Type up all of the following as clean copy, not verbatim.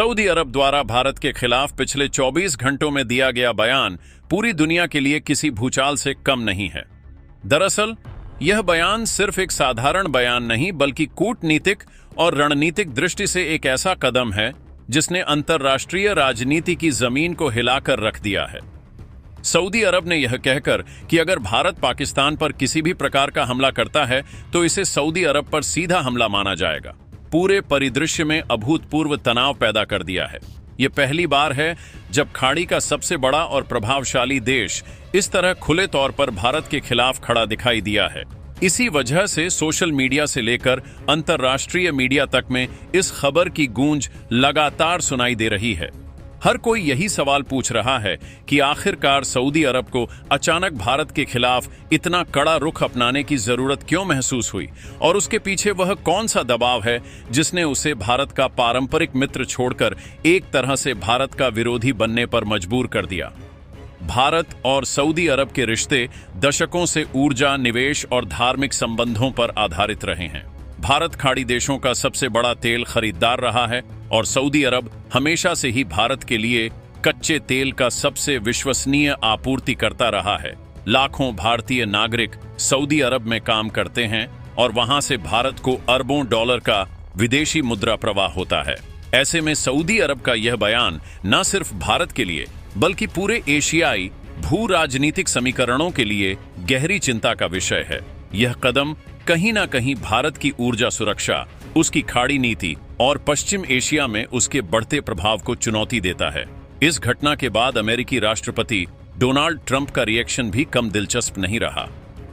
Saudi अरब द्वारा भारत के खिलाफ पिछले 24 घंटों में दिया गया बयान पूरी दुनिया के लिए किसी भूचाल से कम नहीं है। दरअसल यह बयान सिर्फ एक साधारण बयान नहीं बल्कि कूटनीतिक और रणनीतिक दृष्टि से एक ऐसा कदम है जिसने अंतर्राष्ट्रीय राजनीति की जमीन को हिलाकर रख दिया है। सऊदी अरब ने यह कहकर कि अगर भारत पाकिस्तान पर किसी भी प्रकार का हमला करता है तो इसे सऊदी अरब पर सीधा हमला माना जाएगा, पूरे परिदृश्य में अभूतपूर्व तनाव पैदा कर दिया है। यह पहली बार है जब खाड़ी का सबसे बड़ा और प्रभावशाली देश इस तरह खुले तौर पर भारत के खिलाफ खड़ा दिखाई दिया है। इसी वजह से सोशल मीडिया से लेकर अंतर्राष्ट्रीय मीडिया तक में इस खबर की गूंज लगातार सुनाई दे रही है। हर कोई यही सवाल पूछ रहा है कि आखिरकार सऊदी अरब को अचानक भारत के खिलाफ इतना कड़ा रुख अपनाने की जरूरत क्यों महसूस हुई और उसके पीछे वह कौन सा दबाव है जिसने उसे भारत का पारंपरिक मित्र छोड़कर एक तरह से भारत का विरोधी बनने पर मजबूर कर दिया। भारत और सऊदी अरब के रिश्ते दशकों से ऊर्जा, निवेश और धार्मिक संबंधों पर आधारित रहे हैं। भारत खाड़ी देशों का सबसे बड़ा तेल खरीदार रहा है और सऊदी अरब हमेशा से ही भारत के लिए कच्चे तेल का सबसे विश्वसनीय आपूर्तिकर्ता रहा है। लाखों भारतीय नागरिक सऊदी अरब में काम करते हैं और वहां से भारत को अरबों डॉलर का विदेशी मुद्रा प्रवाह होता है। ऐसे में सऊदी अरब का यह बयान न सिर्फ भारत के लिए बल्कि पूरे एशियाई भू राजनीतिक समीकरणों के लिए गहरी चिंता का विषय है। यह कदम कहीं ना कहीं भारत की ऊर्जा सुरक्षा, उसकी खाड़ी नीति और पश्चिम एशिया में उसके बढ़ते प्रभाव को चुनौती देता है। इस घटना के बाद अमेरिकी राष्ट्रपति डोनाल्ड ट्रंप का रिएक्शन भी कम दिलचस्प नहीं रहा।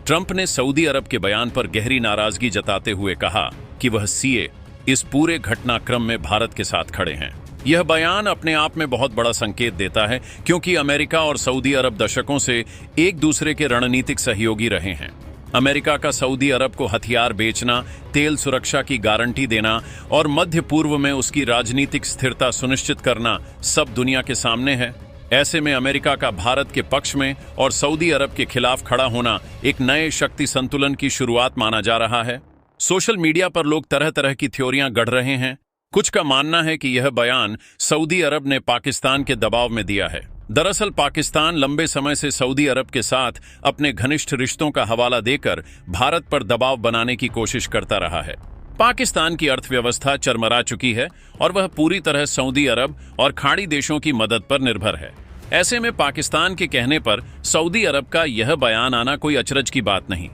ट्रंप ने सऊदी अरब के बयान पर गहरी नाराजगी जताते हुए कहा कि वह सीए इस पूरे घटनाक्रम में भारत के साथ खड़े हैं। यह बयान अपने आप में बहुत बड़ा संकेत देता है क्योंकि अमेरिका और सऊदी अरब दशकों से एक दूसरे के रणनीतिक सहयोगी रहे हैं। अमेरिका का सऊदी अरब को हथियार बेचना, तेल सुरक्षा की गारंटी देना और मध्य पूर्व में उसकी राजनीतिक स्थिरता सुनिश्चित करना सब दुनिया के सामने है। ऐसे में अमेरिका का भारत के पक्ष में और सऊदी अरब के खिलाफ खड़ा होना एक नए शक्ति संतुलन की शुरुआत माना जा रहा है। सोशल मीडिया पर लोग तरह तरह की थ्योरियां गढ़ रहे हैं। कुछ का मानना है कि यह बयान सऊदी अरब ने पाकिस्तान के दबाव में दिया है। दरअसल पाकिस्तान लंबे समय से सऊदी अरब के साथ अपने घनिष्ठ रिश्तों का हवाला देकर भारत पर दबाव बनाने की कोशिश करता रहा है। पाकिस्तान की अर्थव्यवस्था चरमरा चुकी है और वह पूरी तरह सऊदी अरब और खाड़ी देशों की मदद पर निर्भर है। ऐसे में पाकिस्तान के कहने पर सऊदी अरब का यह बयान आना कोई अचरज की बात नहीं।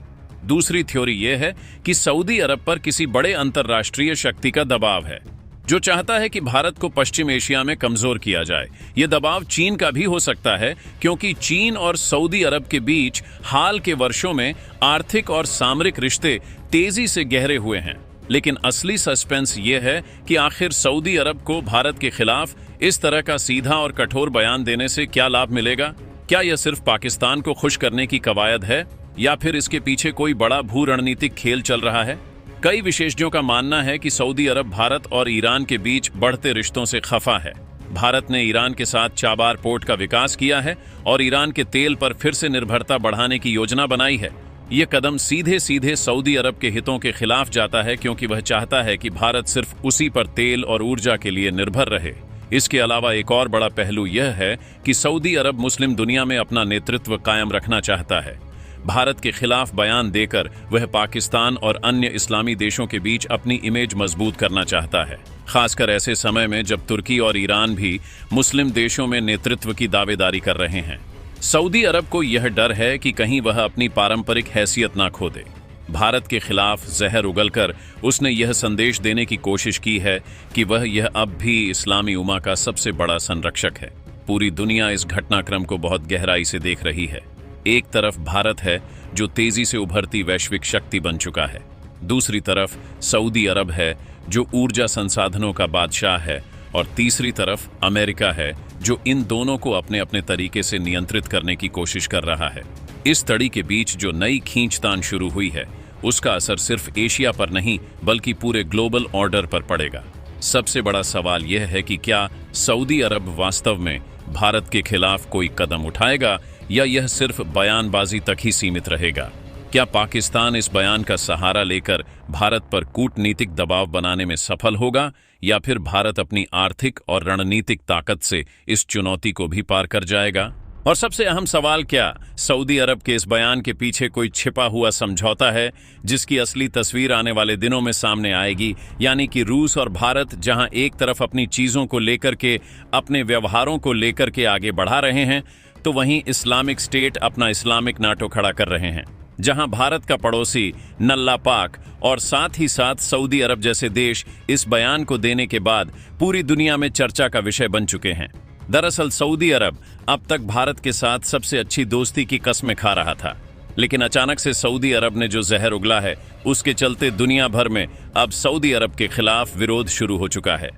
दूसरी थ्योरी यह है कि सऊदी अरब पर किसी बड़े अंतर्राष्ट्रीय शक्ति का दबाव है जो चाहता है कि भारत को पश्चिम एशिया में कमजोर किया जाए। यह दबाव चीन का भी हो सकता है क्योंकि चीन और सऊदी अरब के बीच हाल के वर्षों में आर्थिक और सामरिक रिश्ते तेजी से गहरे हुए हैं। लेकिन असली सस्पेंस यह है कि आखिर सऊदी अरब को भारत के खिलाफ इस तरह का सीधा और कठोर बयान देने से क्या लाभ मिलेगा? क्या यह सिर्फ पाकिस्तान को खुश करने की कवायद है या फिर इसके पीछे कोई बड़ा भू रणनीतिक खेल चल रहा है? कई विशेषज्ञों का मानना है कि सऊदी अरब भारत और ईरान के बीच बढ़ते रिश्तों से खफा है। भारत ने ईरान के साथ चाबार पोर्ट का विकास किया है और ईरान के तेल पर फिर से निर्भरता बढ़ाने की योजना बनाई है। ये कदम सीधे सीधे सऊदी अरब के हितों के खिलाफ जाता है क्योंकि वह चाहता है कि भारत सिर्फ उसी पर तेल और ऊर्जा के लिए निर्भर रहे। इसके अलावा एक और बड़ा पहलू यह है कि सऊदी अरब मुस्लिम दुनिया में अपना नेतृत्व कायम रखना चाहता है। भारत के खिलाफ बयान देकर वह पाकिस्तान और अन्य इस्लामी देशों के बीच अपनी इमेज मजबूत करना चाहता है, खासकर ऐसे समय में जब तुर्की और ईरान भी मुस्लिम देशों में नेतृत्व की दावेदारी कर रहे हैं। सऊदी अरब को यह डर है कि कहीं वह अपनी पारंपरिक हैसियत ना खो दे। भारत के खिलाफ जहर उगलकर उसने यह संदेश देने की कोशिश की है कि वह यह अब भी इस्लामी उम्मा का सबसे बड़ा संरक्षक है। पूरी दुनिया इस घटनाक्रम को बहुत गहराई से देख रही है। एक तरफ भारत है जो तेजी से उभरती वैश्विक शक्ति बन चुका है, दूसरी तरफ सऊदी अरब है जो ऊर्जा संसाधनों का बादशाह है और तीसरी तरफ अमेरिका है जो इन दोनों को अपने अपने तरीके से नियंत्रित करने की कोशिश कर रहा है। इस तड़ी के बीच जो नई खींचतान शुरू हुई है उसका असर सिर्फ एशिया पर नहीं बल्कि पूरे ग्लोबल ऑर्डर पर पड़ेगा। सबसे बड़ा सवाल यह है कि क्या सऊदी अरब वास्तव में भारत के खिलाफ कोई कदम उठाएगा या यह सिर्फ बयानबाजी तक ही सीमित रहेगा? क्या पाकिस्तान इस बयान का सहारा लेकर भारत पर कूटनीतिक दबाव बनाने में सफल होगा या फिर भारत अपनी आर्थिक और रणनीतिक ताकत से इस चुनौती को भी पार कर जाएगा? और सबसे अहम सवाल, क्या सऊदी अरब के इस बयान के पीछे कोई छिपा हुआ समझौता है जिसकी असली तस्वीर आने वाले दिनों में सामने आएगी? यानी कि रूस और भारत जहां एक तरफ अपनी चीजों को लेकर के, अपने व्यवहारों को लेकर के आगे बढ़ा रहे हैं, तो वहीं इस्लामिक स्टेट अपना इस्लामिक नाटो खड़ा कर रहे हैं। जहां भारत का पड़ोसी नल्ला पाक और साथ ही साथ सऊदी अरब जैसे देश इस बयान को देने के बाद पूरी दुनिया में चर्चा का विषय बन चुके हैं। दरअसल सऊदी अरब अब तक भारत के साथ सबसे अच्छी दोस्ती की कस्में खा रहा था, लेकिन अचानक से सऊदी अरब ने जो जहर उगला है, उसके चलते दुनिया भर में अब सऊदी अरब के खिलाफ विरोध शुरू हो चुका है।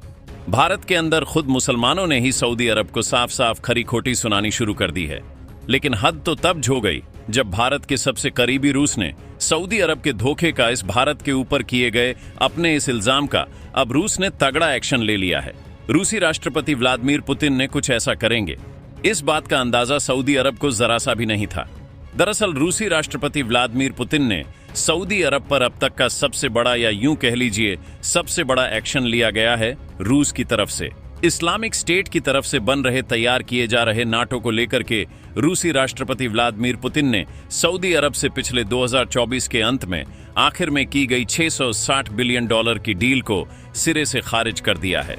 भारत के अंदर खुद मुसलमानों ने ही सऊदी अरब को साफ साफ खरी खोटी सुनानी शुरू कर दी है। लेकिन हद तो तब हो गई जब भारत के सबसे करीबी रूस ने सऊदी अरब के धोखे का, इस भारत के ऊपर किए गए अपने इस इल्जाम का अब रूस ने तगड़ा एक्शन ले लिया है। रूसी राष्ट्रपति व्लादिमीर पुतिन ने कुछ ऐसा करेंगे, इस बात का अंदाजा सऊदी अरब को जरा सा भी नहीं था। दरअसल रूसी राष्ट्रपति व्लादिमीर पुतिन ने सऊदी अरब पर अब तक का सबसे बड़ा, या यूं कह लीजिए सबसे बड़ा एक्शन लिया गया है रूस की तरफ से। इस्लामिक स्टेट की तरफ से बन रहे, तैयार किए जा रहे नाटो को लेकर के रूसी राष्ट्रपति व्लादिमीर पुतिन ने सऊदी अरब से पिछले 2024 के अंत में आखिर में की गई $660 बिलियन की डील को सिरे से खारिज कर दिया है।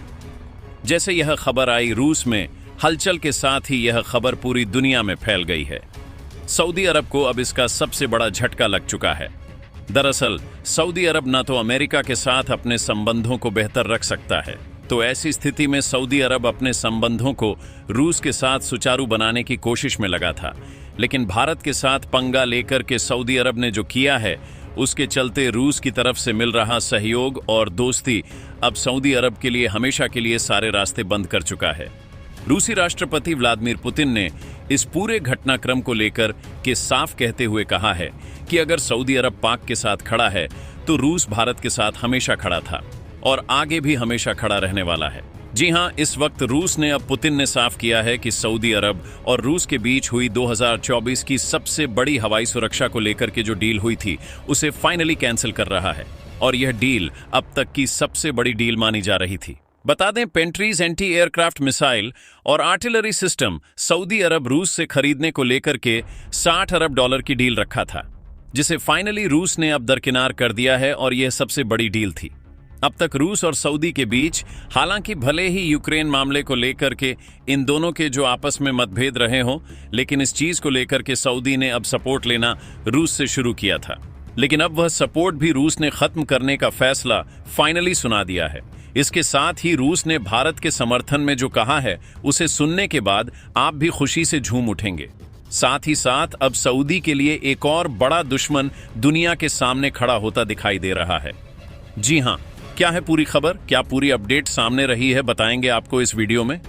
जैसे यह खबर आई, रूस में हलचल के साथ ही यह खबर पूरी दुनिया में फैल गई है। सऊदी अरब को अब इसका सबसे बड़ा झटका लग चुका है। दरअसल सऊदी अरब न तो अमेरिका के साथ अपने संबंधों को बेहतर रख सकता है, तो ऐसी स्थिति में सऊदी अरब अपने संबंधों को रूस के साथ सुचारू बनाने की कोशिश में लगा था। लेकिन भारत के साथ पंगा लेकर के सऊदी अरब ने जो किया है, उसके चलते रूस की तरफ से मिल रहा सहयोग और दोस्ती अब सऊदी अरब के लिए हमेशा के लिए सारे रास्ते बंद कर चुका है। रूसी राष्ट्रपति व्लादिमीर पुतिन ने इस पूरे घटनाक्रम को लेकर के साफ कहते हुए कहा है कि अगर सऊदी अरब पाक के साथ खड़ा है, तो रूस भारत के साथ हमेशा खड़ा था और आगे भी हमेशा खड़ा रहने वाला है। जी हां, इस वक्त रूस ने, अब पुतिन ने साफ किया है कि सऊदी अरब और रूस के बीच हुई 2024 की सबसे बड़ी हवाई सुरक्षा को लेकर के जो डील हुई थी, उसे फाइनली कैंसिल कर रहा है। और यह डील अब तक की सबसे बड़ी डील मानी जा रही थी। बता दें, पेंट्रीज एंटी एयरक्राफ्ट मिसाइल और आर्टिलरी सिस्टम सऊदी अरब रूस से खरीदने को लेकर के $60 अरब की डील रखा था, जिसे फाइनली रूस ने अब दरकिनार कर दिया है और यह सबसे बड़ी डील थी। अब तक रूस और सऊदी के बीच, हालांकि भले ही यूक्रेन मामले को लेकर के इन दोनों के जो आपस में मतभेद रहे हों, लेकिन इस चीज को लेकर के सऊदी ने अब सपोर्ट लेना रूस से शुरू किया था। लेकिन अब वह सपोर्ट भी रूस ने खत्म करने का फैसला फाइनली सुना दिया है। इसके साथ ही रूस ने भारत के समर्थन में जो कहा है, उसे सुनने के बाद आप भी खुशी से झूम उठेंगे। साथ ही साथ अब सऊदी के लिए एक और बड़ा दुश्मन दुनिया के सामने खड़ा होता दिखाई दे रहा है। जी हां, क्या है पूरी खबर, क्या पूरी अपडेट सामने रही है, बताएंगे आपको इस वीडियो में।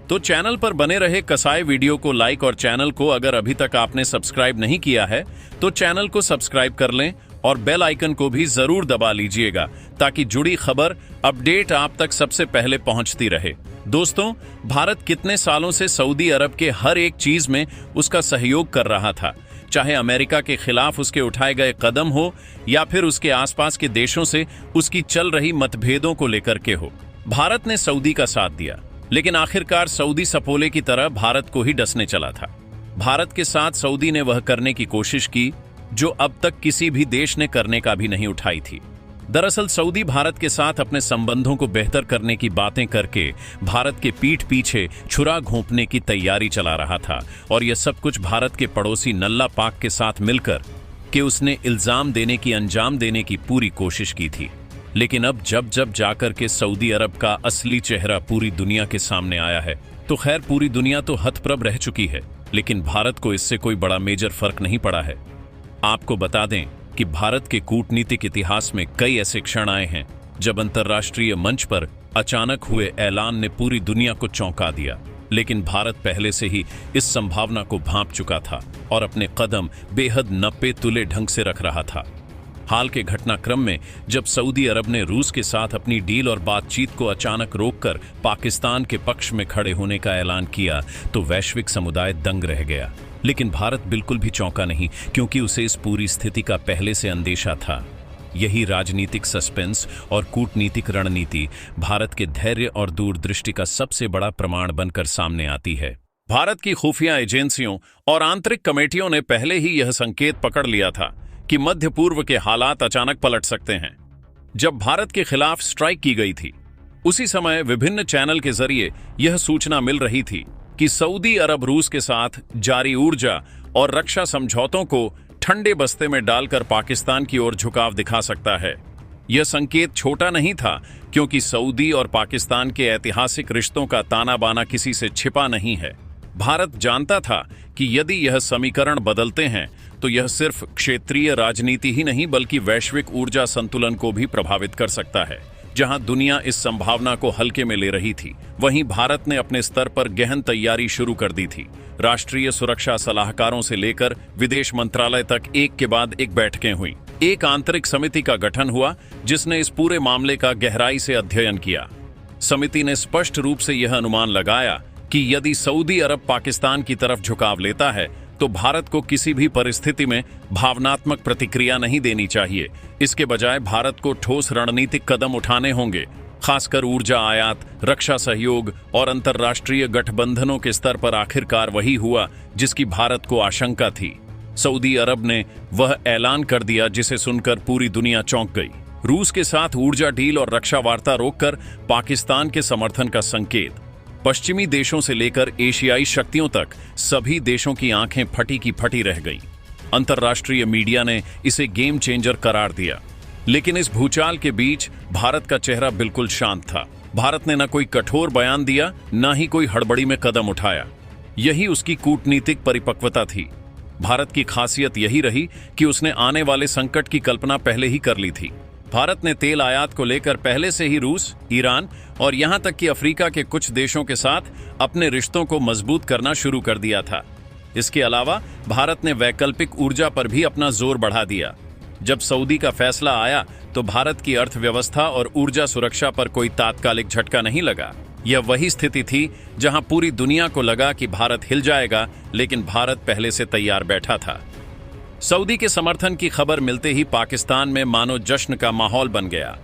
तो चैनल पर बने रहे कसाई वीडियो को लाइक, और चैनल को अगर अभी तक आपने सब्सक्राइब नहीं किया है तो चैनल को सब्सक्राइब कर लें और बेल आइकन को भी जरूर दबा लीजिएगा, ताकि जुड़ी खबर, अपडेट आप तक सबसे पहले पहुंचती रहे। दोस्तों, भारत कितने सालों से सऊदी अरब के हर एक चीज में उसका सहयोग कर रहा था, चाहे अमेरिका के खिलाफ उसके उठाए गए कदम हो या फिर उसके आसपास के देशों से उसकी चल रही मतभेदों को लेकर के हो। भारत ने सऊदी का साथ दिया, लेकिन आखिरकार सऊदी सपोले की तरह भारत को ही डसने चला था। भारत के साथ सऊदी ने वह करने की कोशिश की जो अब तक किसी भी देश ने करने का भी नहीं उठाई थी। दरअसल सऊदी भारत के साथ अपने संबंधों को बेहतर करने की बातें करके भारत के पीठ पीछे छुरा घोंपने की तैयारी चला रहा था, और यह सब कुछ भारत के पड़ोसी नल्ला पाक के साथ मिलकर कि उसने इल्जाम देने की, अंजाम देने की पूरी कोशिश की थी। लेकिन अब जब जाकर के सऊदी अरब का असली चेहरा पूरी दुनिया के सामने आया है, तो खैर पूरी दुनिया तो हतप्रभ रह चुकी है, लेकिन भारत को इससे कोई बड़ा मेजर फर्क नहीं पड़ा है। आपको बता दें कि भारत के कूटनीतिक इतिहास में कई ऐसे क्षण आए हैं जब अंतर्राष्ट्रीय मंच पर अचानक हुए ऐलान ने पूरी दुनिया को चौंका दिया, लेकिन भारत पहले से ही इस संभावना को भांप चुका था और अपने कदम बेहद नपे तुले ढंग से रख रहा था। हाल के घटनाक्रम में जब सऊदी अरब ने रूस के साथ अपनी डील और बातचीत को अचानक रोककर पाकिस्तान के पक्ष में खड़े होने का ऐलान किया, तो वैश्विक समुदाय दंग रह गया। लेकिन भारत बिल्कुल भी चौंका नहीं, क्योंकि उसे इस पूरी स्थिति का पहले से अंदेशा था। यही राजनीतिक सस्पेंस और कूटनीतिक रणनीति भारत के धैर्य और दूरदृष्टि का सबसे बड़ा प्रमाण बनकर सामने आती है। भारत की खुफिया एजेंसियों और आंतरिक कमेटियों ने पहले ही यह संकेत पकड़ लिया था कि मध्य पूर्व के हालात अचानक पलट सकते हैं। जब भारत के खिलाफ स्ट्राइक की गई थी, उसी समय विभिन्न चैनल के जरिए यह सूचना मिल रही थी कि सऊदी अरब रूस के साथ जारी ऊर्जा और रक्षा समझौतों को ठंडे बस्ते में डालकर पाकिस्तान की ओर झुकाव दिखा सकता है। यह संकेत छोटा नहीं था, क्योंकि सऊदी और पाकिस्तान के ऐतिहासिक रिश्तों का ताना बाना किसी से छिपा नहीं है। भारत जानता था कि यदि यह समीकरण बदलते हैं तो यह सिर्फ क्षेत्रीय राजनीति ही नहीं बल्कि वैश्विक ऊर्जा संतुलन को भी प्रभावित कर सकता है। जहां दुनिया इस संभावना को हल्के में ले रही थी, वहीं भारत ने अपने स्तर पर गहन तैयारी शुरू कर दी थी। राष्ट्रीय सुरक्षा सलाहकारों से लेकर विदेश मंत्रालय तक एक के बाद एक बैठकें हुई। एक आंतरिक समिति का गठन हुआ जिसने इस पूरे मामले का गहराई से अध्ययन किया। समिति ने स्पष्ट रूप से यह अनुमान लगाया कि यदि सऊदी अरब पाकिस्तान की तरफ झुकाव लेता है तो भारत को किसी भी परिस्थिति में भावनात्मक प्रतिक्रिया नहीं देनी चाहिए। इसके बजाय भारत को ठोस रणनीतिक कदम उठाने होंगे, खासकर ऊर्जा आयात, रक्षा सहयोग और अंतर्राष्ट्रीय गठबंधनों के स्तर पर। आखिरकार वही हुआ जिसकी भारत को आशंका थी। सऊदी अरब ने वह ऐलान कर दिया जिसे सुनकर पूरी दुनिया चौंक गई। रूस के साथ ऊर्जा डील और रक्षा वार्ता रोककर पाकिस्तान के समर्थन का संकेत। पश्चिमी देशों से लेकर एशियाई शक्तियों तक सभी देशों की आंखें फटी की फटी रह गईं। अंतर्राष्ट्रीय मीडिया ने इसे गेम चेंजर करार दिया। लेकिन इस भूचाल के बीच भारत का चेहरा बिल्कुल शांत था। भारत ने न कोई कठोर बयान दिया, न ही कोई हड़बड़ी में कदम उठाया। यही उसकी कूटनीतिक परिपक्वता थी। भारत की खासियत यही रही कि उसने आने वाले संकट की कल्पना पहले ही कर ली थी। भारत ने तेल आयात को लेकर पहले से ही रूस, ईरान और यहां तक कि अफ्रीका के कुछ देशों के साथ अपने रिश्तों को मजबूत करना शुरू कर दिया था। इसके अलावा भारत ने वैकल्पिक ऊर्जा पर भी अपना जोर बढ़ा दिया। जब सऊदी का फैसला आया तो भारत की अर्थव्यवस्था और ऊर्जा सुरक्षा पर कोई तात्कालिक झटका नहीं लगा। यह वही स्थिति थी जहां पूरी दुनिया को लगा कि भारत हिल जाएगा, लेकिन भारत पहले से तैयार बैठा था। सऊदी के समर्थन की खबर मिलते ही पाकिस्तान में मानो जश्न का माहौल बन गया।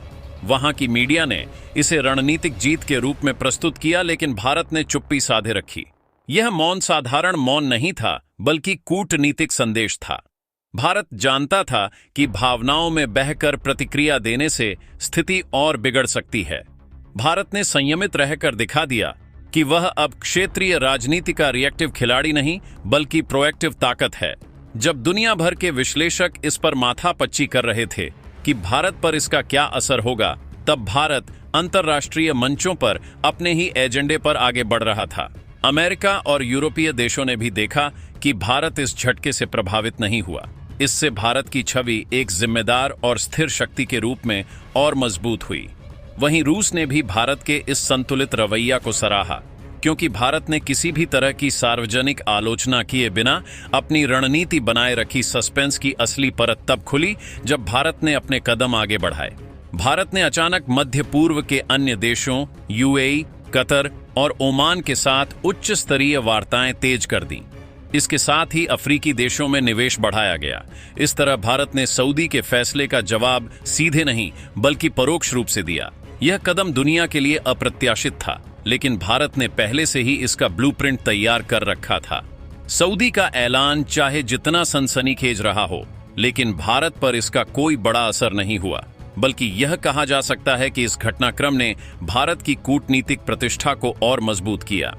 वहां की मीडिया ने इसे रणनीतिक जीत के रूप में प्रस्तुत किया, लेकिन भारत ने चुप्पी साधे रखी। यह मौन साधारण मौन नहीं था, बल्कि कूटनीतिक संदेश था। भारत जानता था कि भावनाओं में बहकर प्रतिक्रिया देने से स्थिति और बिगड़ सकती है। भारत ने संयमित रहकर दिखा दिया कि वह अब क्षेत्रीय राजनीति का रिएक्टिव खिलाड़ी नहीं, बल्कि प्रोएक्टिव ताकत है। जब दुनिया भर के विश्लेषक इस पर माथापच्ची कर रहे थे कि भारत पर इसका क्या असर होगा, तब भारत अंतर्राष्ट्रीय मंचों पर अपने ही एजेंडे पर आगे बढ़ रहा था। अमेरिका और यूरोपीय देशों ने भी देखा कि भारत इस झटके से प्रभावित नहीं हुआ। इससे भारत की छवि एक जिम्मेदार और स्थिर शक्ति के रूप में और मजबूत हुई। वहीं रूस ने भी भारत के इस संतुलित रवैया को सराहा, क्योंकि भारत ने किसी भी तरह की सार्वजनिक आलोचना किए बिना अपनी रणनीति बनाए रखी। सस्पेंस की असली परत तब खुली जब भारत ने अपने कदम आगे बढ़ाए। भारत ने अचानक मध्य पूर्व के अन्य देशों यूएई, कतर और ओमान के साथ उच्च स्तरीय वार्ताएं तेज कर दी। इसके साथ ही अफ्रीकी देशों में निवेश बढ़ाया गया। इस तरह भारत ने सऊदी के फैसले का जवाब सीधे नहीं बल्कि परोक्ष रूप से दिया। यह कदम दुनिया के लिए अप्रत्याशित था, लेकिन भारत ने पहले से ही इसका ब्लूप्रिंट तैयार कर रखा था। सऊदी का ऐलान चाहे जितना सनसनीखेज रहा हो, लेकिन भारत पर इसका कोई बड़ा असर नहीं हुआ, बल्कि यह कहा जा सकता है कि इस घटनाक्रम ने भारत की कूटनीतिक प्रतिष्ठा को और मजबूत किया।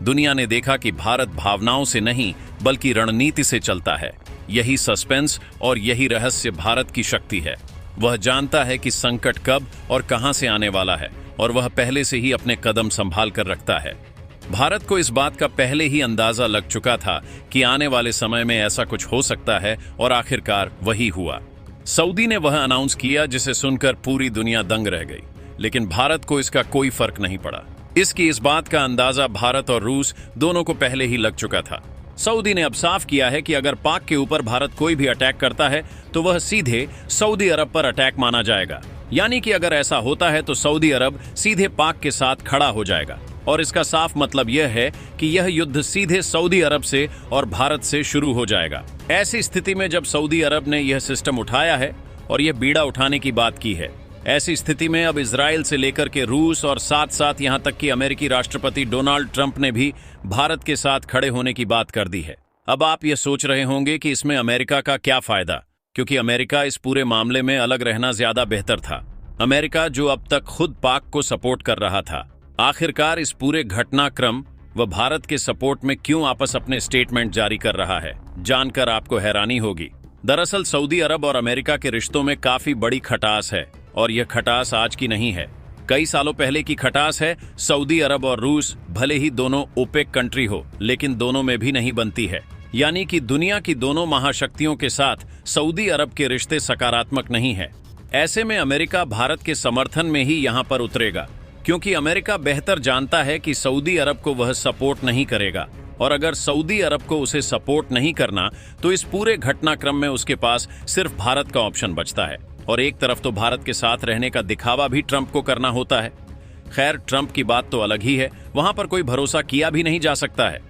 दुनिया ने देखा कि भारत भावनाओं से नहीं बल्कि रणनीति से चलता है। यही सस्पेंस और यही रहस्य भारत की शक्ति है। वह जानता है कि संकट कब और कहां से आने वाला है, और वह पहले से ही अपने कदम संभाल कर रखता है। भारत को इस बात का पहले ही अंदाजा लग चुका था कि आने वाले समय में ऐसा कुछ हो सकता है, और आखिरकार वही हुआ। सऊदी ने वह अनाउंस किया जिसे सुनकर पूरी दुनिया दंग रह गई, लेकिन भारत को इसका कोई फर्क नहीं पड़ा। इसकी इस बात का अंदाजा भारत और रूस दोनों को पहले ही लग चुका था। सऊदी ने अब साफ किया है कि अगर पाक के ऊपर भारत कोई भी अटैक करता है तो वह सीधे सऊदी अरब पर अटैक माना जाएगा। यानी कि अगर ऐसा होता है तो सऊदी अरब सीधे पाक के साथ खड़ा हो जाएगा, और इसका साफ मतलब यह है कि यह युद्ध सीधे सऊदी अरब से और भारत से शुरू हो जाएगा। ऐसी स्थिति में जब सऊदी अरब ने यह सिस्टम उठाया है, और यह बीड़ा उठाने की बात की है। ऐसी स्थिति में अब इजराइल से लेकर के रूस और साथ साथ यहां तक कि अमेरिकी राष्ट्रपति डोनाल्ड ट्रंप ने भी भारत के साथ खड़े होने की बात कर दी है। अब आप यह सोच रहे होंगे कि इसमें अमेरिका का क्या फायदा, क्योंकि अमेरिका इस पूरे मामले में अलग रहना ज्यादा बेहतर था। अमेरिका जो अब तक खुद पाक को सपोर्ट कर रहा था, आखिरकार इस पूरे घटनाक्रम व भारत के सपोर्ट में क्यों आपस अपने स्टेटमेंट जारी कर रहा है, जानकर आपको हैरानी होगी। दरअसल सऊदी अरब और अमेरिका के रिश्तों में काफी बड़ी खटास है, और यह खटास आज की नहीं है, कई सालों पहले की खटास है। सऊदी अरब और रूस भले ही दोनों ओपेक कंट्री हो, लेकिन दोनों में भी नहीं बनती है। यानी कि दुनिया की दोनों महाशक्तियों के साथ सऊदी अरब के रिश्ते सकारात्मक नहीं है। ऐसे में अमेरिका भारत के समर्थन में ही यहां पर उतरेगा, क्योंकि अमेरिका बेहतर जानता है कि सऊदी अरब को वह सपोर्ट नहीं करेगा, और अगर सऊदी अरब को उसे सपोर्ट नहीं करना तो इस पूरे घटनाक्रम में उसके पास सिर्फ भारत का ऑप्शन बचता है। और एक तरफ तो भारत के साथ रहने का दिखावा भी ट्रंप को करना होता है। खैर, ट्रंप की बात तो अलग ही है, वहां पर कोई भरोसा किया भी नहीं जा सकता है।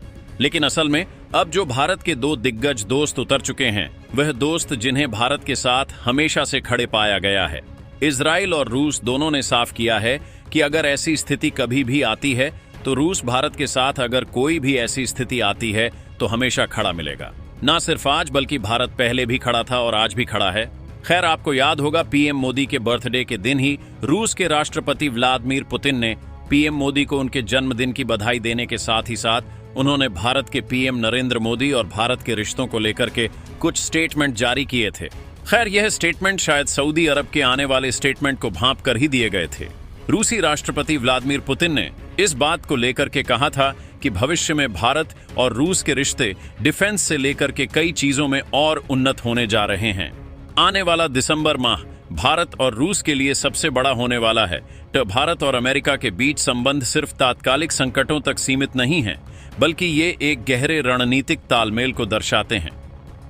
लेकिन असल में अब जो भारत के दो दिग्गज दोस्त उतर चुके हैं, वह दोस्त जिन्हें भारत के साथ हमेशा से खड़े पाया गया है। इजराइल और रूस दोनों ने साफ किया है कि अगर ऐसी स्थिति कभी भी आती है तो रूस भारत के साथ अगर कोई भी ऐसी स्थिति आती है तो हमेशा खड़ा मिलेगा। ना सिर्फ आज, बल्कि भारत पहले भी खड़ा था और आज भी खड़ा है। खैर, आपको याद होगा पीएम मोदी के बर्थडे के दिन ही रूस के राष्ट्रपति व्लादिमीर पुतिन ने पीएम मोदी को उनके जन्मदिन की बधाई देने के साथ ही साथ उन्होंने भारत के पीएम नरेंद्र मोदी और भारत के रिश्तों को लेकर के कुछ स्टेटमेंट जारी किए थे। खैर, यह स्टेटमेंट शायद सऊदी अरब के आने वाले स्टेटमेंट को भांप कर ही दिए गए थे। रूसी राष्ट्रपति व्लादिमीर पुतिन ने इस बात को लेकर के कहा था कि भविष्य में भारत और रूस के रिश्ते डिफेंस से लेकर के कई चीजों में और उन्नत होने जा रहे हैं। आने वाला दिसंबर माह भारत और रूस के लिए सबसे बड़ा होने वाला है। तो भारत और अमेरिका के बीच संबंध सिर्फ तात्कालिक संकटों तक सीमित नहीं है, बल्कि ये एक गहरे रणनीतिक तालमेल को दर्शाते हैं।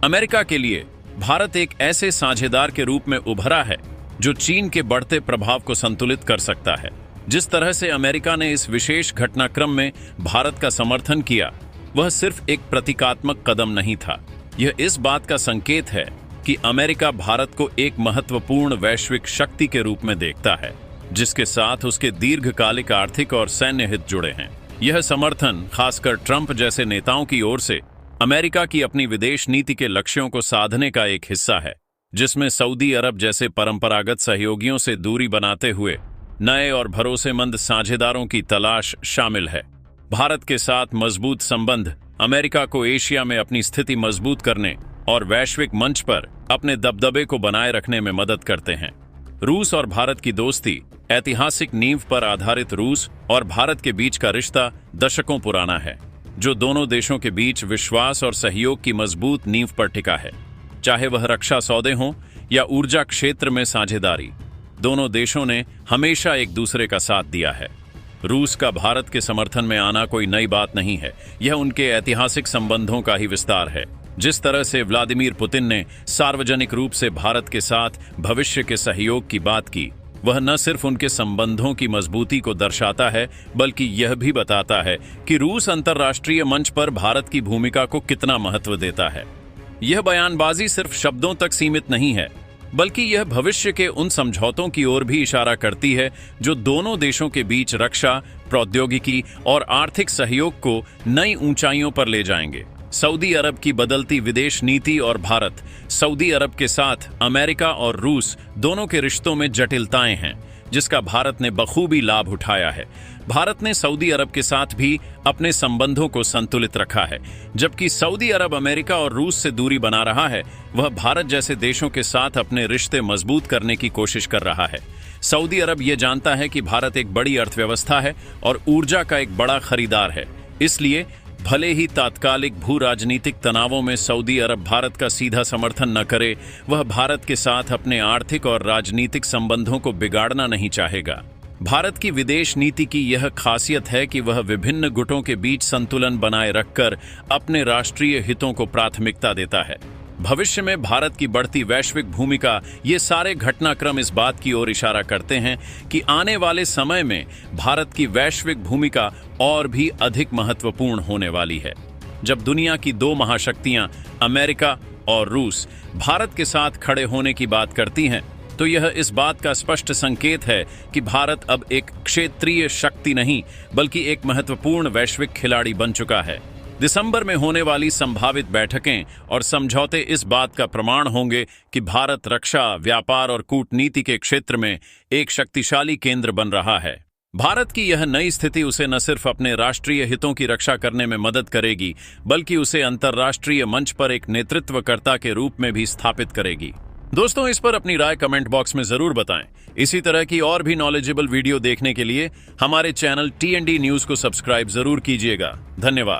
अमेरिका के लिए भारत एक ऐसे साझेदार के रूप में उभरा है जो चीन के बढ़ते प्रभाव को संतुलित कर सकता है। जिस तरह से अमेरिका ने इस विशेष घटनाक्रम में भारत का समर्थन किया, वह सिर्फ एक प्रतीकात्मक कदम नहीं था। यह इस बात का संकेत है कि अमेरिका भारत को एक महत्वपूर्ण वैश्विक शक्ति के रूप में देखता है, जिसके साथ उसके दीर्घकालिक आर्थिक और सैन्य हित जुड़े हैं। यह समर्थन खासकर ट्रंप जैसे नेताओं की ओर से अमेरिका की अपनी विदेश नीति के लक्ष्यों को साधने का एक हिस्सा है, जिसमें सऊदी अरब जैसे परंपरागत सहयोगियों से दूरी बनाते हुए नए और भरोसेमंद साझेदारों की तलाश शामिल है। भारत के साथ मजबूत संबंध अमेरिका को एशिया में अपनी स्थिति मजबूत करने और वैश्विक मंच पर अपने दबदबे को बनाए रखने में मदद करते हैं। रूस और भारत की दोस्ती ऐतिहासिक नींव पर आधारित रूस और भारत के बीच का रिश्ता दशकों पुराना है, जो दोनों देशों के बीच विश्वास और सहयोग की मजबूत नींव पर टिका है। चाहे वह रक्षा सौदे हों या ऊर्जा क्षेत्र में साझेदारी, दोनों देशों ने हमेशा एक दूसरे का साथ दिया है। रूस का भारत के समर्थन में आना कोई नई बात नहीं है, यह उनके ऐतिहासिक संबंधों का ही विस्तार है। जिस तरह से व्लादिमीर पुतिन ने सार्वजनिक रूप से भारत के साथ भविष्य के सहयोग की बात की, वह न सिर्फ उनके संबंधों की मजबूती को दर्शाता है, बल्कि यह भी बताता है कि रूस अंतर्राष्ट्रीय मंच पर भारत की भूमिका को कितना महत्व देता है। यह बयानबाजी सिर्फ शब्दों तक सीमित नहीं है, बल्कि यह भविष्य के उन समझौतों की ओर भी इशारा करती है जो दोनों देशों के बीच रक्षा, प्रौद्योगिकी और आर्थिक सहयोग को नई ऊंचाइयों पर ले जाएंगे। सऊदी अरब की बदलती विदेश नीति और भारत, सऊदी अरब के साथ अमेरिका और रूस दोनों के रिश्तों में जटिलताएं हैं, जिसका भारत ने बखूबी लाभ उठाया है। भारत ने सऊदी अरब के साथ भी अपने संबंधों को संतुलित रखा है। जबकि सऊदी अरब अमेरिका और रूस से दूरी बना रहा है, वह भारत जैसे देशों के साथ अपने रिश्ते मजबूत करने की कोशिश कर रहा है। सऊदी अरब ये जानता है कि भारत एक बड़ी अर्थव्यवस्था है और ऊर्जा का एक बड़ा खरीदार है। इसलिए भले ही तात्कालिक भू राजनीतिक तनावों में सऊदी अरब भारत का सीधा समर्थन न करे, वह भारत के साथ अपने आर्थिक और राजनीतिक संबंधों को बिगाड़ना नहीं चाहेगा। भारत की विदेश नीति की यह खासियत है कि वह विभिन्न गुटों के बीच संतुलन बनाए रखकर अपने राष्ट्रीय हितों को प्राथमिकता देता है। भविष्य में भारत की बढ़ती वैश्विक भूमिका, ये सारे घटनाक्रम इस बात की ओर इशारा करते हैं कि आने वाले समय में भारत की वैश्विक भूमिका और भी अधिक महत्वपूर्ण होने वाली है। जब दुनिया की दो महाशक्तियां अमेरिका और रूस भारत के साथ खड़े होने की बात करती हैं, तो यह इस बात का स्पष्ट संकेत है कि भारत अब एक क्षेत्रीय शक्ति नहीं बल्कि एक महत्वपूर्ण वैश्विक खिलाड़ी बन चुका है। दिसंबर में होने वाली संभावित बैठकें और समझौते इस बात का प्रमाण होंगे कि भारत रक्षा, व्यापार और कूटनीति के क्षेत्र में एक शक्तिशाली केंद्र बन रहा है। भारत की यह नई स्थिति उसे न सिर्फ अपने राष्ट्रीय हितों की रक्षा करने में मदद करेगी, बल्कि उसे अंतर्राष्ट्रीय मंच पर एक नेतृत्वकर्ता के रूप में भी स्थापित करेगी। दोस्तों, इस पर अपनी राय कमेंट बॉक्स में जरूर बताएं। इसी तरह की और भी नॉलेजेबल वीडियो देखने के लिए हमारे चैनल TND न्यूज को सब्सक्राइब जरूर कीजिएगा। धन्यवाद।